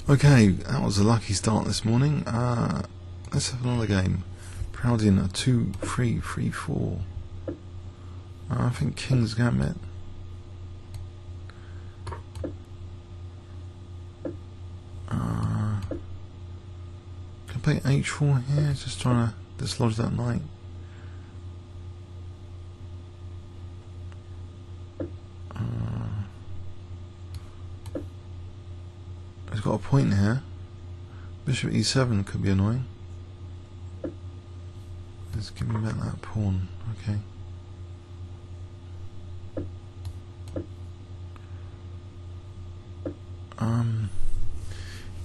Okay, that was a lucky start this morning. Let's have another game. A-Proudian, a 2-3-3-4. I think King's Gambit. Can I play H4 here? Just trying to dislodge that knight. He's got a point here. Bishop E7 could be annoying. Let's give me back that pawn. Okay.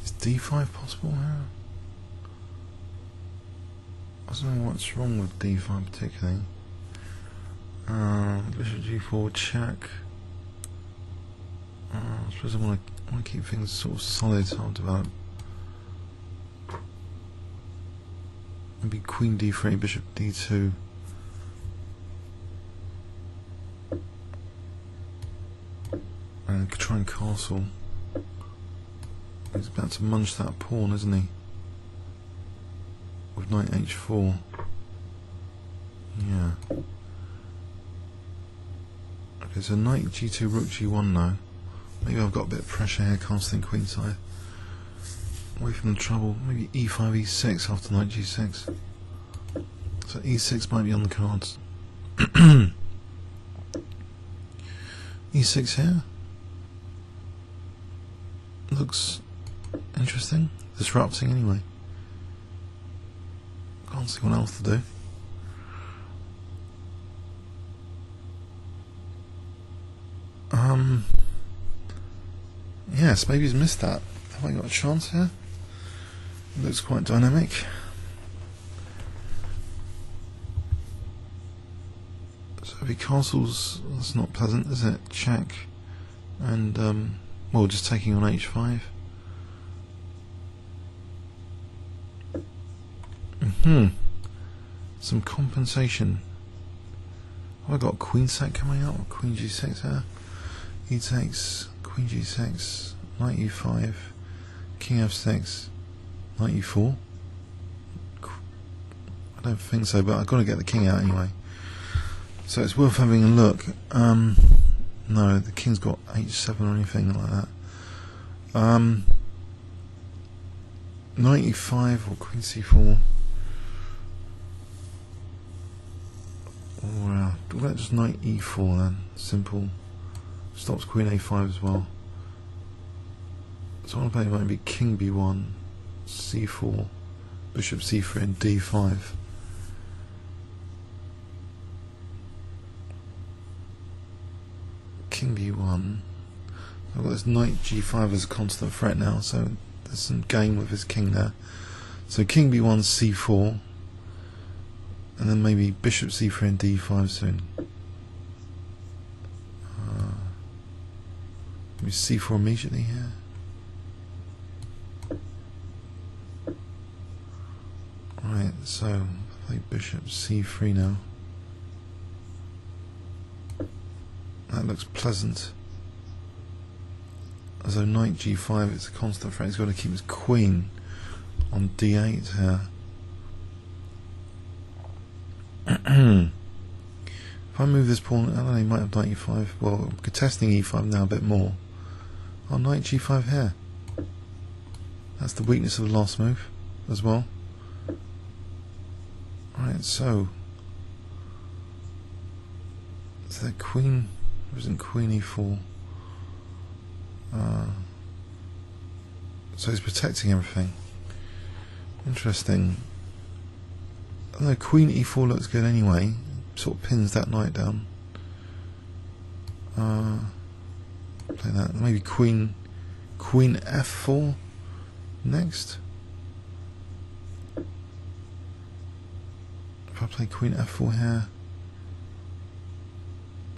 Is D5 possible here? I don't know what's wrong with D5 particularly. Bishop G4 check. I suppose I want to keep things sort of solid, so I'll develop. Maybe Queen D3, Bishop D2. And try and castle. He's about to munch that pawn, isn't he? With knight H4. Yeah. Okay, so knight G2, rook G1 now. Maybe I've got a bit of pressure here, casting queenside. Away from the trouble. Maybe E5, E6 after knight G6. So E6 might be on the cards. E6 here. Looks interesting. Disrupting anyway. Can't see what else to do. Yes, maybe he's missed that. Have I got a chance here? It looks quite dynamic. So if he castles, that's not pleasant, is it? Check. And, well, just taking on H5. Some compensation. Have I got Queen sack coming out? Or Queen G6 here? He takes Queen G6, Knight E5, King F6, Knight E4. I don't think so, but I've got to get the king out anyway. So it's worth having a look. No, the king's got H7 or anything like that. Knight E5 or Queen C4. Or what about just Knight E4 then? Simple. Stops Queen A5 as well. So I want to play maybe King B1, C4, Bishop C3 and D5. King B1. I've got this Knight G5 as a constant threat now, so there's some game with his king there. So King B1, C4, and then maybe Bishop C3 and D5 soon. Maybe C4 immediately here. Right, so play Bishop C3 now. That looks pleasant. As though Knight G5, it's a constant threat. He's got to keep his queen on D8 here. If I move this pawn, I don't know, he might have Knight E5. Well, I'm contesting E5 now a bit more. Oh, Knight G5 here. That's the weakness of the last move as well. Right, so is there Queen? Or isn't Queen E4? So he's protecting everything. Interesting. I don't know, Queen E4 looks good anyway. Sort of pins that knight down. Play that. Maybe Queen F4 next. If I play Queen F4 here,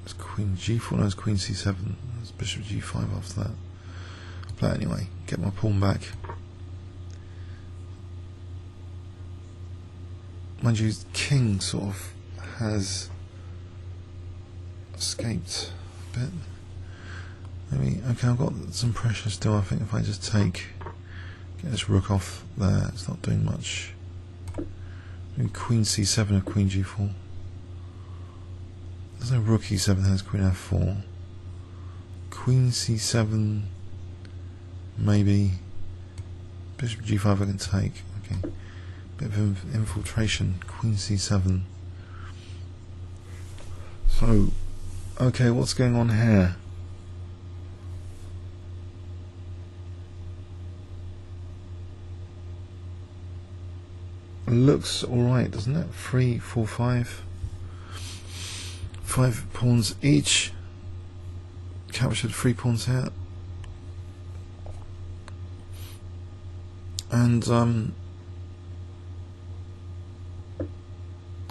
it's Queen G4. No, it's Queen C7. There's Bishop G5 after that. I'll play it anyway. Get my pawn back. Mind you, King sort of has escaped a bit. Maybe, okay, I've got some pressure still. I think if I just take Get this rook off there. It's not doing much. Maybe Queen C7 or Queen G4. There's no rook E7. There's Queen F4. Queen C7. Maybe. Bishop G5 I can take. Okay. Bit of infiltration. Queen C7. So, okay, what's going on here? Looks alright, doesn't it? 3, 4, 5. 5 pawns each. Captured 3 pawns here. And,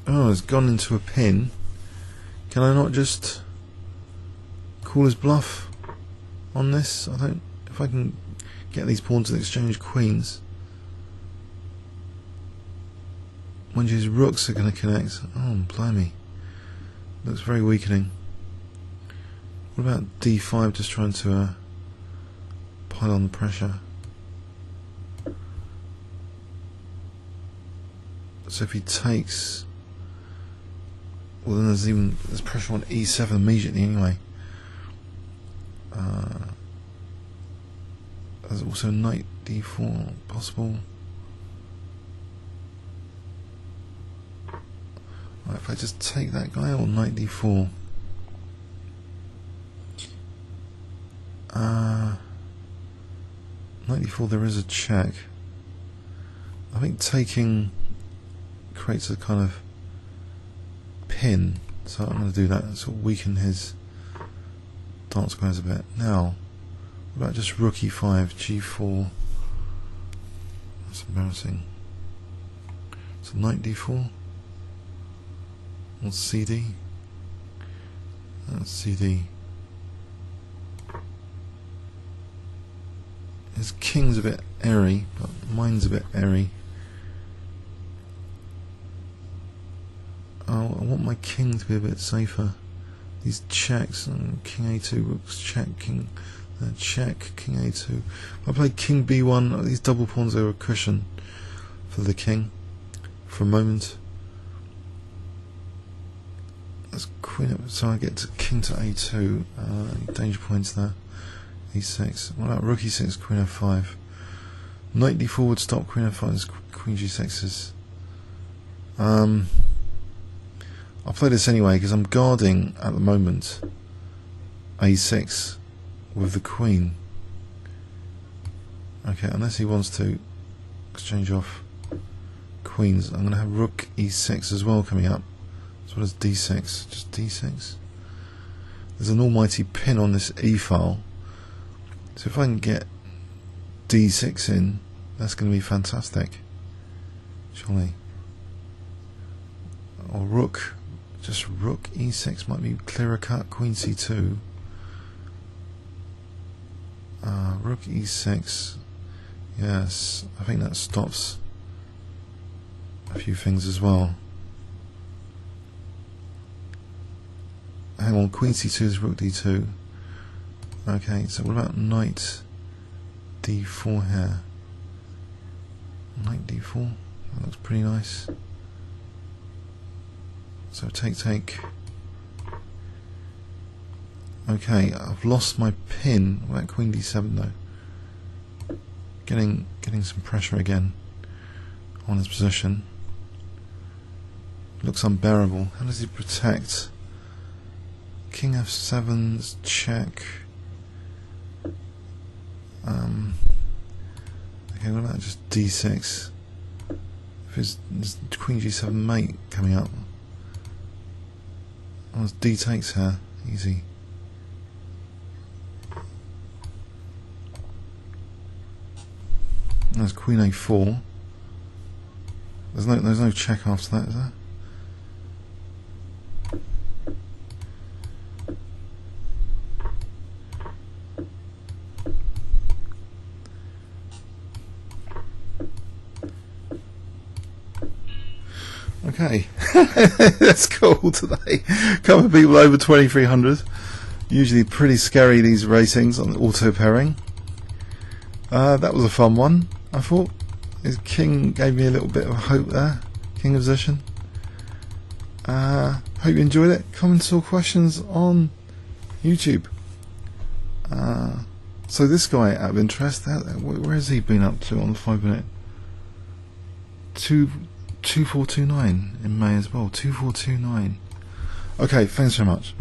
oh, it's gone into a pin. Can I not just call his bluff on this? I don't. If I can get these pawns and exchange queens, when his rooks are going to connect. Oh, blimey! Looks very weakening. What about D5? Just trying to pile on the pressure. So if he takes, well, then there's pressure on E7 immediately anyway. There's also knight D4 possible. Right, if I just take that guy, or knight D4. Knight D4, there is a check. I think taking creates a kind of pin, so I'm going to do that and sort of weaken his dance squares a bit. Now, what about just rook E5, G4? That's embarrassing. So knight D4, or CD? That's CD. His king's a bit airy, but mine's a bit airy. Oh, I want my king to be a bit safer. These checks, king A2, rooks check, king check, king A2. If I play king B1, these double pawns are a cushion for the king for a moment. That's queen up, so I get to king to A2. Any danger points there? E6. What about rook E6, queen F5? Knight D4 would stop queen F5's queen G6's. I'll play this anyway because I'm guarding at the moment A6 with the queen. Okay, unless he wants to exchange off queens, I'm going to have rook E6 as well coming up, as well as D6. Just D6. There's an almighty pin on this E file, so if I can get D6 in, that's going to be fantastic. Surely. Or rook. Just rook E6 might be clearer cut. Queen C2. Rook E6. Yes, I think that stops a few things as well. Hang on, Queen C2 is rook D2. Okay, so what about knight D4 here? Knight D4. That looks pretty nice. So take. Okay, I've lost my pin. What about Queen D7 though? Getting some pressure again on his position. Looks unbearable. How does he protect? King F7's check. Okay, what about just D6? If his Queen G7 mate coming up. Oh, D takes her. Easy. There's Queen A4. There's no check after that, is there? Okay, that's cool today. A couple of people over 2300. Usually pretty scary, these ratings on the auto pairing. That was a fun one. I thought his king gave me a little bit of hope there. King of position. Hope you enjoyed it. Comments or questions on YouTube. So this guy, out of interest, where has he been up to on the 5 minute? 2429 in May as well. 2429. Okay, thanks very much.